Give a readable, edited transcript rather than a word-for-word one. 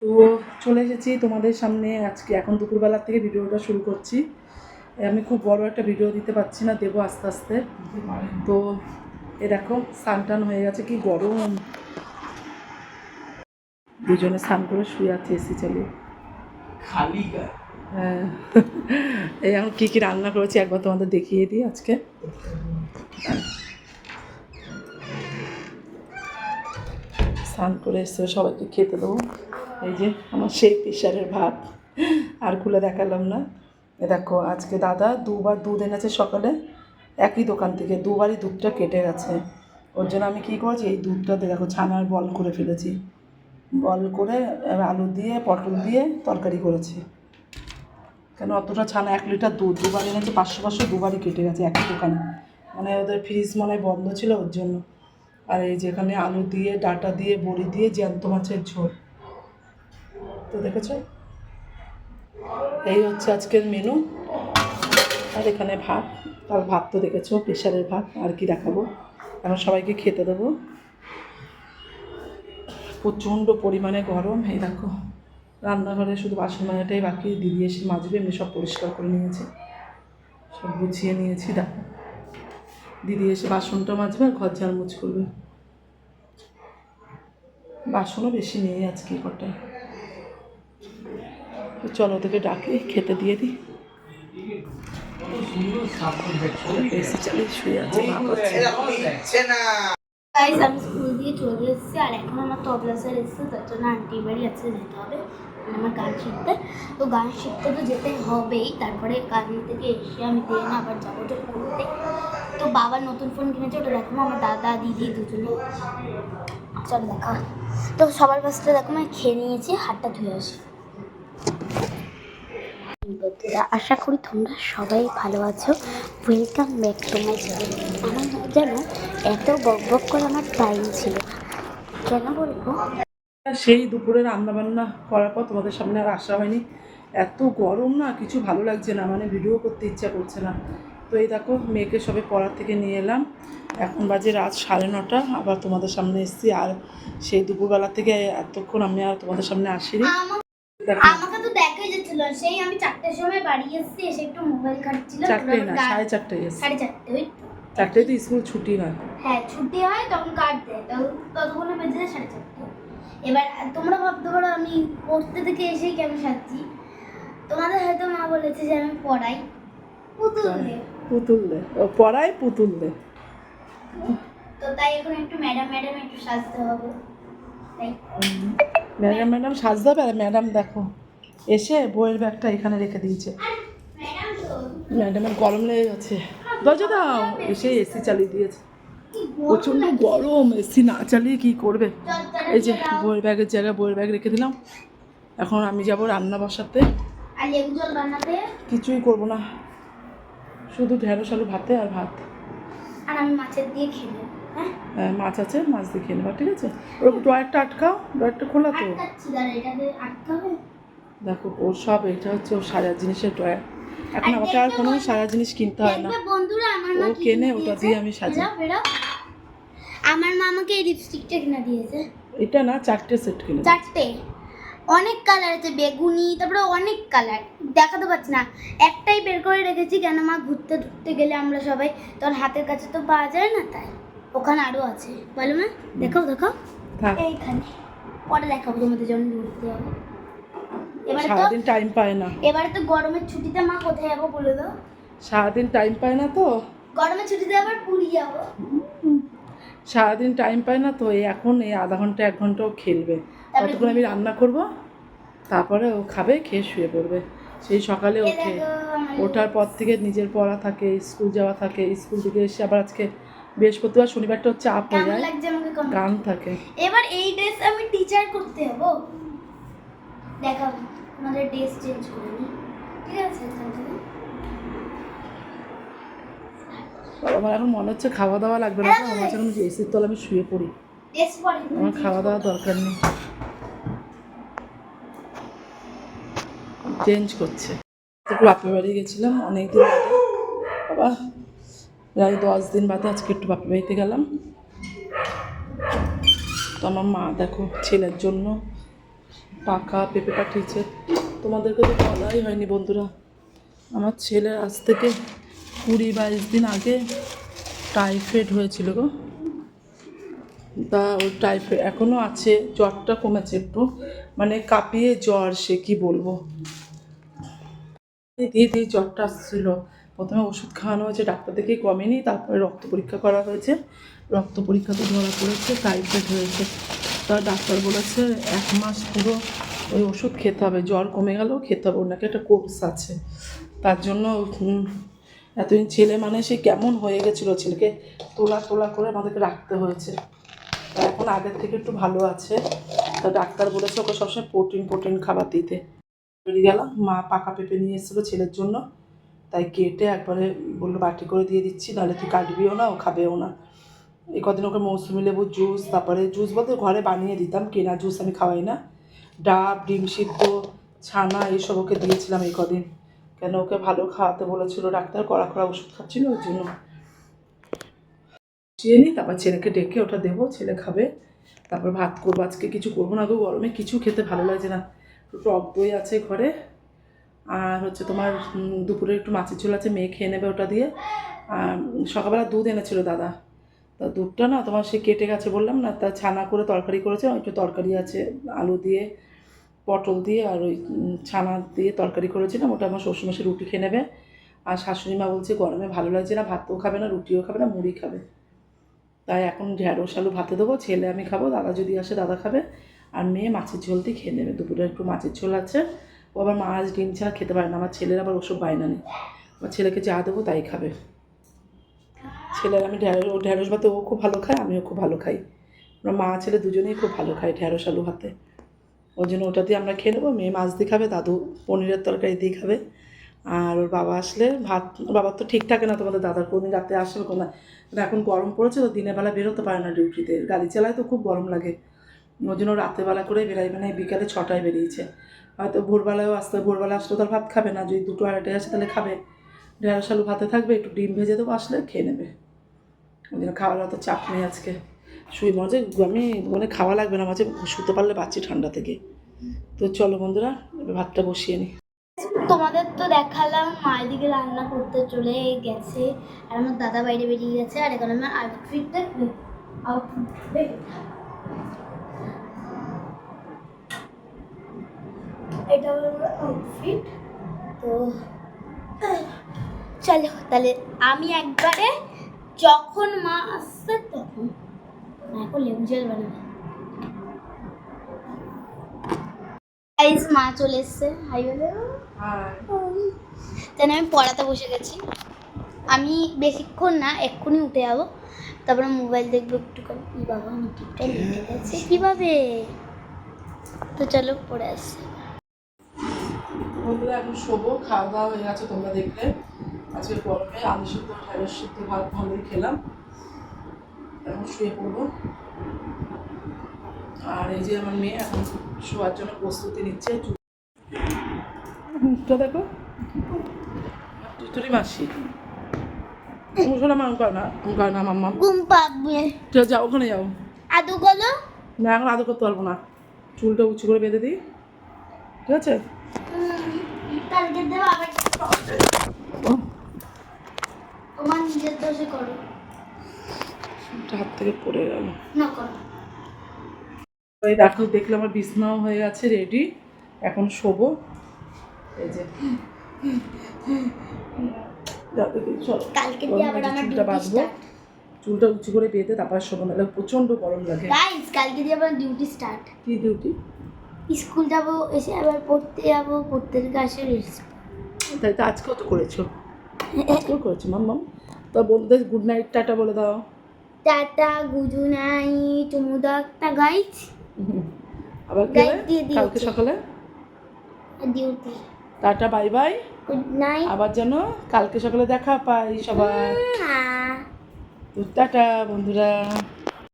তো চলে এসেছি তোমাদের সামনে আজকে। এখন দুপুরবেলার থেকে ভিডিওটা শুরু করছি। আমি খুব বড় একটা ভিডিও দিতে পারছি না, দেবো আস্তে আস্তে। তো এ দেখো স্নান টান হয়ে গেছে, কি গরম। দুজনে স্নান করে শুয়ে আছে এসি চালিয়ে। হ্যাঁ, এই এখন কী কী রান্না করেছি একবার তোমাদের দেখিয়ে দিই আজকে। স্নান করে এসে সবাইকে খেতে দেবো। এই যে আমার সেই প্রেশারের ভাত, আর খুলে দেখালাম না। এ দেখো আজকে দাদা দুবার দুধ এনেছে সকালে, একই দোকান থেকে দুবারই দুধটা কেটে গেছে। ওর জন্য আমি কী করেছি, এই দুধটাতে দেখো ছানার বল করে ফেলেছি। বল করে আলু দিয়ে পটল দিয়ে তরকারি করেছি। কেন অতটা ছানা, 1 লিটার দুধ দুবার এনেছে, 500 দুবারই কেটে গেছে একই দোকানে। মানে ওদের ফ্রিজ মনে হয় বন্ধ ছিল ওর জন্য। আর এই যেখানে আলু দিয়ে ডাঁটা দিয়ে বড়ি দিয়ে জ্যান্ত মাছের ঝোল। তো দেখেছ, এই হচ্ছে আজকের মেনু। আর এখানে ভাত, আর ভাত তো দেখেছো প্রেশারের ভাত, আর কি দেখাবো। এখন সবাইকে খেতে দেবো। প্রচণ্ড পরিমাণে গরম। এই দেখো রান্নাঘরে শুধু বাসন মাজাটাই বাকি, দিদি এসে মাজবে, এমনি সব পরিষ্কার করে নিয়েছে, সব গুছিয়ে নিয়েছি। দেখো দিদি এসে বাসনটা মাজবে আর ঘর ঝাড়মুছ করবে। বাসনও বেশি নেই আজকে কটায়। তো চলো ওদেরকে ডাকি, খেতে দিয়ে দিই। এসি চালিয়ে শুয়ে আছে, গাইস আমি স্কুল দিয়ে চলে এসেছি, আর এখন আমার তবলা স্যার এসেছে, তার জন্য আন্টি বাড়ি আছে, যেতে হবে আমার গান শিখতে। তো গান শিখতে তো যেতে হবেই, তারপরে গান থেকে এসে আমি দিয়ে না আবার যাবো তো পড়তে। তো বাবার নতুন ফোন কিনেছে, ওটা দেখো আমার দাদা দিদি দুজনে। চল দেখা। তো সবার ফার্স্টে দেখো আমি খেয়ে নিয়েছি, হাতটা ধুয়ে আসি। আশা করি তোমরা সবাই ভালো আছো। Welcome back to my channel. আমার যেন এত বক বক করে আমার টাইম ছিল কেন বলবো। সেই দুপুরে রান্নাবান্না করার পর তোমাদের সামনে আর আসা হয়নি। এত গরম না, কিছু ভালো লাগছে না, মানে ভিডিও করতে ইচ্ছা করছে না। তো এই দেখো মেয়েকে সবে পড়ার থেকে নিয়ে এলাম, এখন বাজে রাত 9:30। আবার তোমাদের সামনে এসেছি, আর সেই দুপুরবেলা থেকে এতক্ষণ আমি আর তোমাদের সামনে আসিনি। আমাকে তো দেখাই যাচ্ছিল, সেই আমি 4টার সময় বাড়ি এসেছি, এসে একটু মোবাইল ঘাঁটছিল। 4টে না 4:30 এসেছি। 4:30 ওই 4টায় তো স্কুল ছুটি হয়। হ্যাঁ ছুটি হয়, তখন কাট দেয়, ততক্ষণে বেজে যায় 4:30। এবার তোমরা ভাবতে পারো আমি পড়তে থেকে এসেই কেমন সাজছি। তোমাদের হয়তো মা বলেছে যে আমি পড়াই, পুতুল দে ও পড়াই পুতুল দে। তো তাই এখন একটু ম্যাডাম একটু সাজতে হবে। তাই ম্যাডাম সাজতে হবে। আর ম্যাডাম দেখো এসে বইয়ের ব্যাগটা এখানে রেখে দিয়েছে। ম্যাডামের গরম লেগে গেছে, দরজা দাও। এসে এসি চালিয়ে দিয়েছে, প্রচণ্ড গরম। এসি না চালিয়ে কী করবে। এই যে বইয়ের ব্যাগের জায়গায় বইয়ের ব্যাগ রেখে দিলাম। এখন আমি যাব রান্না বসাতে। আর লেবু জল বানাতে কিছুই করব না, শুধু ঢেঁড়স আলু ভাতে আর ভাত। আর আমি মাছের দিয়ে খেয়ে নেব। হ্যাঁ মাছ আছে, মাছ দিয়ে খেয়ে নেবা, ঠিক আছে। ওর ড্রয়ারটা আটকাও, ড্রয়ারটা খোলা তো। দেখো ওর সব, এটা হচ্ছে ওর সাজার জিনিসের ড্রয়ার। এখন আমাকে আর কোনো সাজার জিনিস কিনতে হয় না, ও কেনে, ওটা দিয়ে আমি সাজাই। আমার মা আমাকে এই লিপস্টিকটা কিনে দিয়েছে। এটা না 4টে সেট কিনে। 4টে, অনেক কালার আছে, বেগুনি, তারপরে অনেক কালার দেখাতে পারছি না, একটাই বের করে রেখেছি। কেন মা ঘুরতে ঢুকতে গেলে আমরা সবাই তোর হাতের কাছে তো পাওয়া যায় না, তাই ওখানে আরও আছে। বলো মা, দেখো এইখানে, পরে দেখাবো তোমাদের যখন ঘুরতে যাবো। এবারে সারাদিন টাইম পায় না। এবারে তো গরমের ছুটিতে মা কোথায় যাবো বলে দাও। সারাদিন টাইম পায় না তো, গরমের ছুটিতে আবার পুরী যাবো। সারাদিন টাইম পায় না তো, এই এখন এই আধা ঘন্টা 1 ঘন্টাও খেলবে, ততক্ষণ আমি রান্না করব, তারপরে ও খাবে, খেয়ে শুয়ে পড়বে। সেই সকালে ওঠে, ওঠার পর থেকে নিজের পড়া থাকে, স্কুল যাওয়া থাকে, স্কুল থেকে এসে আবার আজকে বৃহস্পতিবার শনিবারটা হচ্ছে চাপ হয়ে যায়, গান থাকে। এবার এই ড্রেস আমি টিচার করতে হবো, দেখাবো আমাদের ড্রেস চেঞ্জ করে নি, ঠিক আছে। আমার এখন মনে হচ্ছে খাওয়া দাওয়া লাগবে না, আমার হচ্ছে এখন এসির তলে আমি শুয়ে পড়ি, আমার খাওয়া দাওয়া দরকার নেই। চেঞ্জ করছে। একটু বাপের বাড়ি গেছিলাম অনেকদিন বাদে, বাবা প্রায় 10 দিন বাদে আজকে একটু বাপের বাড়িতে গেলাম। তো আমার মা দেখো ছেলের জন্য পাকা পেঁপে পাঠিয়েছে। তোমাদেরকে তো বলাই হয়নি বন্ধুরা, আমার ছেলের আজ থেকে 20-22 দিন আগে টাইফয়েড হয়েছিল গো। তা ওই টাইফয়েড এখনও আছে, জ্বরটা কমেছে একটু, মানে কাঁপিয়ে জ্বর, সে কি বলবো। দিয়ে দিয়ে জ্বরটা আসছিলো, প্রথমে ওষুধ খাওয়ানো হয়েছে, ডাক্তার দেখেই কমেনি, তারপরে রক্ত পরীক্ষা করা হয়েছে, রক্ত পরীক্ষাতে ধরা পড়েছে টাইফয়েড হয়েছে। তা ডাক্তার বলেছে 1 মাস পুরো ওই ওষুধ খেতে হবে, জ্বর কমে গেলেও খেতে হবে, ওর নাকি একটা কোর্স আছে। তার জন্য এতদিন ছেলে মানে সে কেমন হয়ে গেছিলো, ছেলেকে তোলা তোলা করে আমাদেরকে রাখতে হয়েছে। তা এখন আগের থেকে একটু ভালো আছে। তা ডাক্তার বলেছে ওকে সবসময় প্রোটিন খাবার দিতে। বেরিয়ে গেলাম, মা পাকা পেঁপে নিয়ে এসেছিলো ছেলের জন্য, তাই কেটে একবারে বললো বাটি করে দিয়ে দিচ্ছি, নাহলে তুই কাটবিও না, ও খাবেও না। এই কদিন ওকে মৌসুমি লেবুর জুস, তারপরে জুস বলতে ঘরে বানিয়ে দিতাম, কেনা জুস আমি খাওয়াই না, ডাব, ডিম সিদ্ধ, ছানা এইসব ওকে দিয়েছিলাম এই কদিন, কেন ওকে ভালো খাওয়াতে বলেছিল ডাক্তার, কড়া ওষুধ খাচ্ছিল ওই জন্য। চিয়ে নিই, তারপর ছেলেকে ডেকে ওটা দেবো, ছেলে খাবে, তারপর ভাত করবো। আজকে কিছু করবো না গো, গরমে কিছু খেতে ভালো লাগছে না। টক দই আছে ঘরে, আর হচ্ছে তোমার দুপুরে একটু মাছের ঝোল আছে, মেয়ে খেয়ে নেবে ওটা দিয়ে। আর সকালবেলা দুধ এনেছিল দাদা, তা দুধটা না তোমার সে কেটে গেছে বললাম না, তা ছানা করে তরকারি করেছে, একটু তরকারি আছে আলু দিয়ে, পটল দিয়ে, আর ওই ছানা দিয়ে তরকারি করেছিলাম, ওটা আমার শ্বশুরমশাই রুটি খেয়ে নেবে। আর শাশুড়ি মা বলছে গরমে ভালো লাগছে না, ভাতও খাবে না, রুটিও খাবে না, মুড়ি খাবে। তাই এখন ঢেঁড়স আলু ভাতে দেবো, ছেলে আমি খাবো, দাদা যদি আসে দাদা খাবে, আর মেয়ে মাছের ঝোল দিয়ে খেয়ে নেবে। দুপুরে একটু মাছের ঝোল আছে, ও আবার মাছ ডিম ছাড়া খেতে পারে না, আমার ছেলের আবার ওসব বায়না নেই, আমার ছেলেকে যা দেবো তাই খাবে। ছেলের আমি ঢেঁড়স ভাতে ও খুব ভালো খায়, আমিও খুব ভালো খাই, আমরা মা ছেলে দুজনেই খুব ভালো খাই ঢেঁড়স আলু ভাতে, ওই জন্য ওটা দিয়ে আমরা খেয়ে নেবো। মেয়ে মাছ দিয়ে খাবে, দাদু পনিরের তরকারি দিয়ে খাবে। আর ওর বাবা আসলে ভাত, ওর বাবার তো ঠিক থাকে না, তোমাদের দাদার কোনদিন রাতে আসবে কোন, এখন গরম পড়েছে তো দিনের বেলা বেরোতে পারে না ডিউটিতে, গাড়ি চালায় তো খুব গরম লাগে, ওই জন্য রাতেরবেলা করে বেরাই, মানে বিকালে 6টায় বেরিয়েছে, হয়তো ভোরবেলায়ও আসতে, ভোরবেলা আসলে তো আর ভাত খাবে না, যদি 2টো 2:30 আসে তাহলে খাবে, ঢেঁড়স আলু ভাতে থাকবে, একটু ডিম ভেজে দেবো, আসলে খেয়ে নেবে। ওই জন্য খাওয়ার অত চাপ নেই আজকে, মাঝে আমি মানে খাওয়া লাগবে না, মাঝে শুতে পারলে বাঁচি ঠান্ডা থেকে। তো চলো বন্ধুরা, এবার ভাতটা বসিয়ে নিই। তোমাদের তো দেখালাম মা এদিকে রান্না করতে চলে গেছে, আর আমার দাদা বাইরে বেরিয়ে গেছে, আর এখন আমার আউটফিটটা এটা হলো আউটফিট। তো চলো তাহলে আমি একবারে যখন মা আসছে তখন, এখন লেবু জল বানাবো। গাইস মা চলে এসছে, হাই বলে। তাই আমি পড়াতে বসে গেছি, আমি বেশিক্ষণ না, এক্ষুনি উঠে যাবো, তারপরে মোবাইল দেখবো একটুখানি। বাবা আমার টিপটা লেগে গেছে কীভাবে, তো চলো পড়ে আসছি। বন্ধুরা এখন শোবো, খাওয়া দাওয়া হয়ে গেছে তোমরা দেখলে, আজকে গরমে আলু সিদ্ধ ঢেঁড়স সিদ্ধ ভাত ভালোই খেলাম, এখন শুয়ে পড়বো। আর এই যে আমার মেয়ে এখন শোয়ার জন্য প্রস্তুতি নিচ্ছে, মুখটা দেখো, তুই মাসি মুখটা মান করে না মাম্মা, ঘুম পাবে, ঠিক যাও ওখানে যাও, আদু গলো না এখন আদৌ করতে পারবো না, চুলটা উঁচু করে বেঁধে দিই, ঠিক আছে। কালকে দেবো আবার, তোমার নিজের দোষে করো, হাত থেকে পড়ে গেল না করো। ওই দেখো, দেখলে আমার বিছনাও হয়ে গেছে রেডি, এখন শোবো। এই যে কালকে দিয়ে আবার আমার চুলটা বাঁধবো, চুলটা উঁচু করে বেঁধে তারপর শোবো, নাহলে প্রচণ্ড গরম লাগে। গাইস কালকে দিয়ে আবার ডিউটি স্টার্ট। কি ডিউটি? স্কুল যাবো, এসে আবার পড়তে যাবো, পড়তে থেকে আসে রেস্ট। তাই তো আজকেও তো করেছো, আজকেও করেছো মাম্মাম। তো বন্ধুদের গুড নাইট টাটা বলে দাও। টাটা গুজু নাই চুমুদা একটা গাইজ, আবার কালকে সকালে duty, tata bye bye, good night, আবার যেন কালকে সকালে দেখা পাই সবাই। টাটা বন্ধুরা।